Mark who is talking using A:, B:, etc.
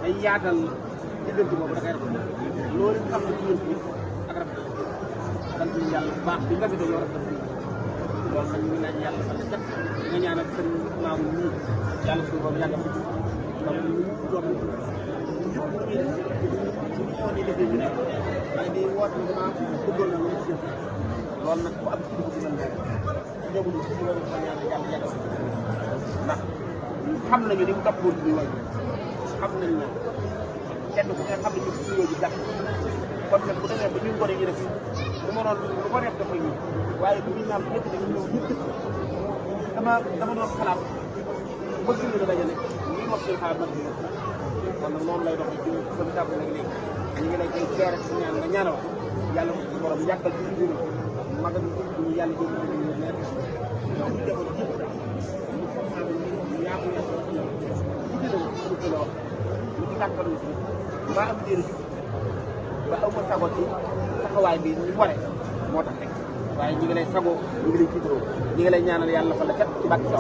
A: ay yaatal diggante boobu da koy rafetlu loolu xam ne ci yëpp ak rafetlu sant yàlla bu baax bi nga fi dañoo rafetlu loolu nag ñu ngi naan yàlla fan la kat nga ñaanal seen maamu nii yàlla suñu boobu yàggal ko donc ñu doon ñëpp ñu defee ñu ne waaye di woote vraiment bëggoon na lu si loolu nag ku am ci dugub bi mën nga jógul ci loolu fa ñaanal yàlla yàggal ndax xam nañu ni mu toppoo ci waay xam nañ ne kenn ku ne xam ne ci studio bi gàtt kon nag bu demee ba ñu ngone ñu def lu ma doon lu ko def dafay ñëw waaye bu ñu naan ñëpp dañu ñëw ñëpp dama doon xalaat bëgg ñu la dajale ñuy wax seen xalaat nag kon nag noonu lay doxee ci sa tàbb nag léegi ñu ngi lay koy teere si ñaan nga ñaanal yàlla ko borom yàggal ci dund magal ñu yàlla jël ñu ñu leer ñu defal jëpp daal ñu xam ñu yaatu yaatu ñu ci lo ñu ci tàkkal ñu ba am diir ba aw ma sago ci taxawaay bi ñu waree moo tax rek waaye ñi ngi lay sago ñi ngi lay tiitaroo ñi ngi lay ñaanal yàlla fa la cat ci bàkk ci